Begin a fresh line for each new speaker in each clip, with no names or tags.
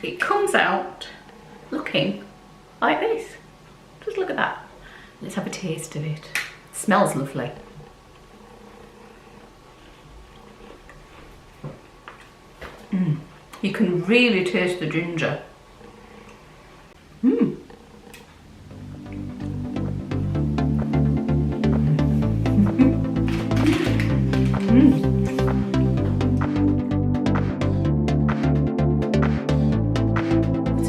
It comes out looking like this. Just look at that. Let's have a taste of it. Smells lovely. You can really taste the ginger. To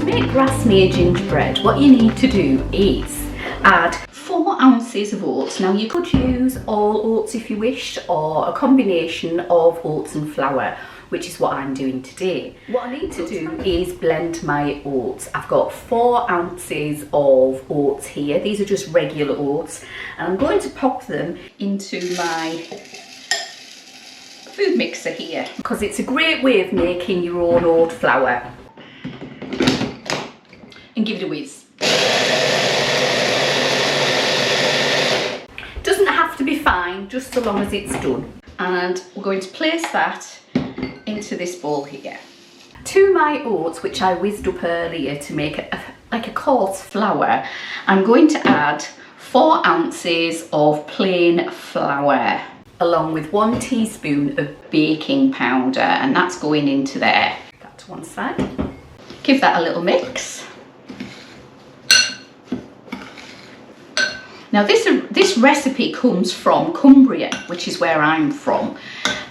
make Grasmere gingerbread, what you need to do is add 4 ounces of oats. Now you could use all oats if you wish, or a combination of oats and flour, which is what I'm doing today. What I need to do is blend my oats. I've got 4 ounces of oats here. These are just regular oats. And I'm going to pop them into my food mixer here, because it's a great way of making your own oat flour. And give it a whiz. Doesn't have to be fine, just so long as it's done. And we're going to place that into this bowl here. To my oats, which I whizzed up earlier to make like a coarse flour, I'm going to add 4 ounces of plain flour, along with 1 teaspoon of baking powder, and that's going into there. That to one side. Give that a little mix. Now this recipe comes from Cumbria, which is where I'm from.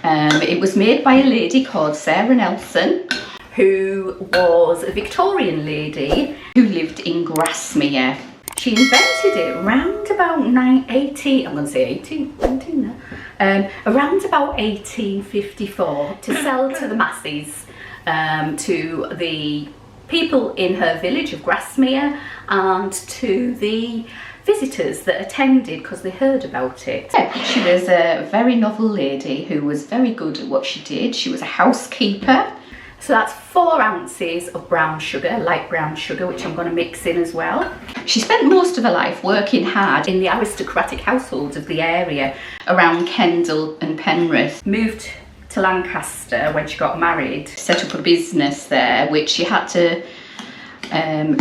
It was made by a lady called Sarah Nelson, who was a Victorian lady who lived in Grasmere. She invented it around about 1854 to sell to the masses, to the people in her village of Grasmere and to the visitors that attended because they heard about it. She was a very novel lady who was very good at what she did. She was a housekeeper. So that's 4 ounces of brown sugar, light brown sugar, which I'm going to mix in as well. She spent most of her life working hard in the aristocratic households of the area around Kendal and Penrith. Moved to Lancaster when she got married, set up a business there, which she had to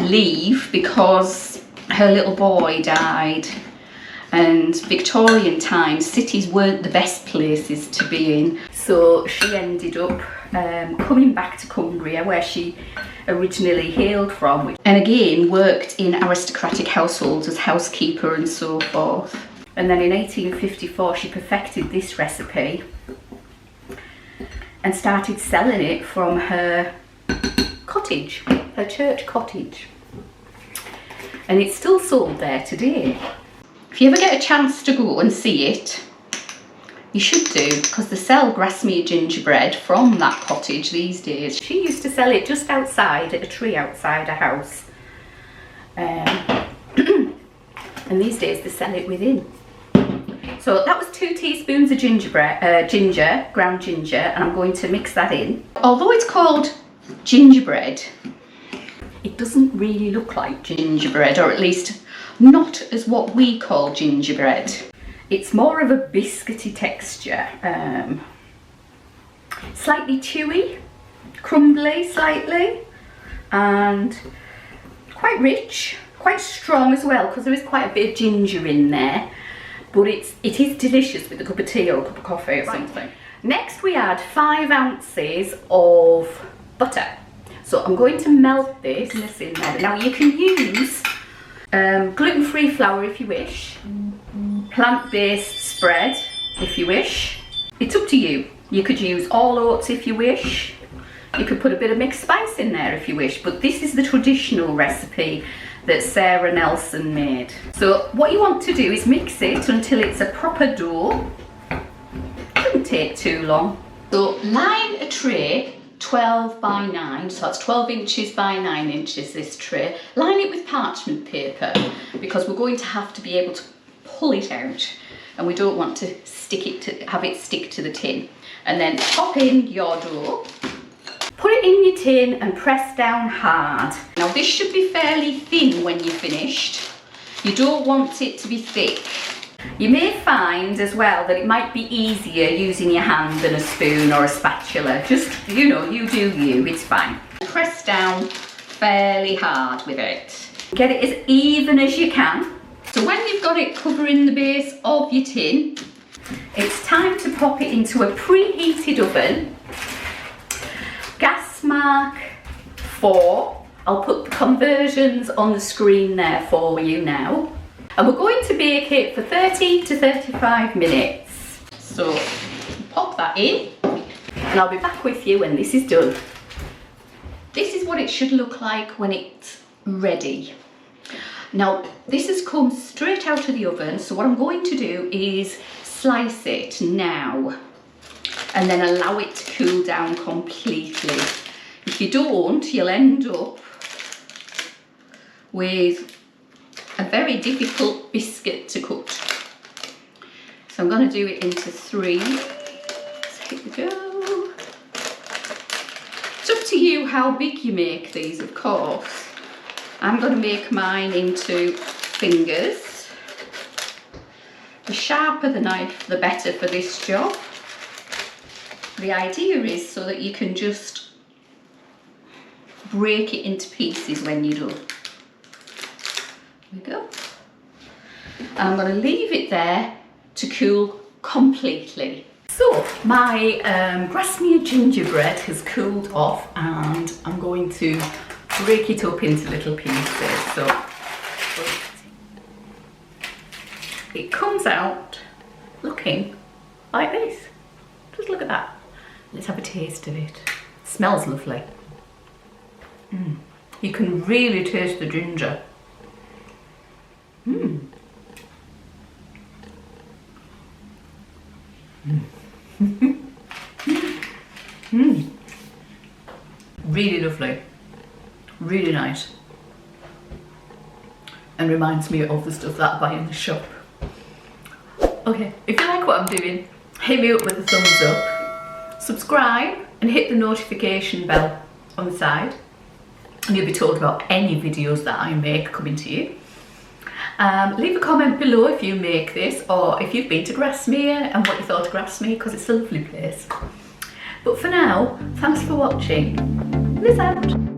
leave because her little boy died, and Victorian times cities weren't the best places to be in, so she ended up coming back to Cumbria, where she originally hailed from, and again worked in aristocratic households as housekeeper and so forth. And then in 1854 she perfected this recipe and started selling it from her cottage, her church cottage. And it's still sold there today. If you ever get a chance to go and see it, you should do, because they sell Grasmere gingerbread from that cottage these days. She used to sell it just outside, at a tree outside her house. And these days they sell it within. So that was 2 teaspoons of ginger, ground ginger, and I'm going to mix that in. Although it's called gingerbread, it doesn't really look like gingerbread, or at least not as what we call gingerbread. It's more of a biscuity texture, slightly chewy, crumbly slightly, and quite rich, quite strong as well, because there is quite a bit of ginger in there. But it is delicious with a cup of tea or a cup of coffee or something. Next we add 5 ounces of butter. So I'm going to melt this in there. Now you can use gluten-free flour if you wish, plant-based spread if you wish. It's up to you. You could use all oats if you wish. You could put a bit of mixed spice in there if you wish, but this is the traditional recipe that Sarah Nelson made. So what you want to do is mix it until it's a proper dough. Shouldn't take too long. So line a tray 12 by 9, so that's 12 inches by 9 inches, this tray. Line it with parchment paper, because we're going to have to be able to pull it out, and we don't want to have it stick to the tin. And then pop in your dough, put it in your tin and press down hard. Now this should be fairly thin when you're finished. You don't want it to be thick. You may find as well that it might be easier using your hand than a spoon or a spatula. Just, you know, you do you, it's fine. Press down fairly hard with it. Get it as even as you can. So when you've got it covering the base of your tin, it's time to pop it into a preheated oven. Gas mark 4. I'll put the conversions on the screen there for you now. And we're going to bake it for 30 to 35 minutes. So pop that in and I'll be back with you when this is done. This is what it should look like when it's ready. Now this has come straight out of the oven, so what I'm going to do is slice it now and then allow it to cool down completely. If you don't, you'll end up with a very difficult biscuit to cut. So I'm going to do it into 3. So here we go. It's up to you how big you make these, of course. I'm going to make mine into fingers. The sharper the knife, the better for this job. The idea is so that you can just break it into pieces when you're done. There we go. And I'm going to leave it there to cool completely. So my Grasmere Gingerbread has cooled off and I'm going to break it up into little pieces. So it comes out looking like this. Just look at that. Let's have a taste of it. It smells lovely. You can really taste the ginger. Really lovely. Really nice. And reminds me of the stuff that I buy in the shop. Okay, if you like what I'm doing, hit me up with a thumbs up, subscribe and hit the notification bell on the side and you'll be told about any videos that I make coming to you. Leave a comment below if you make this or if you've been to Grasmere and what you thought of Grasmere, because it's a lovely place. But for now, thanks for watching. Liz out.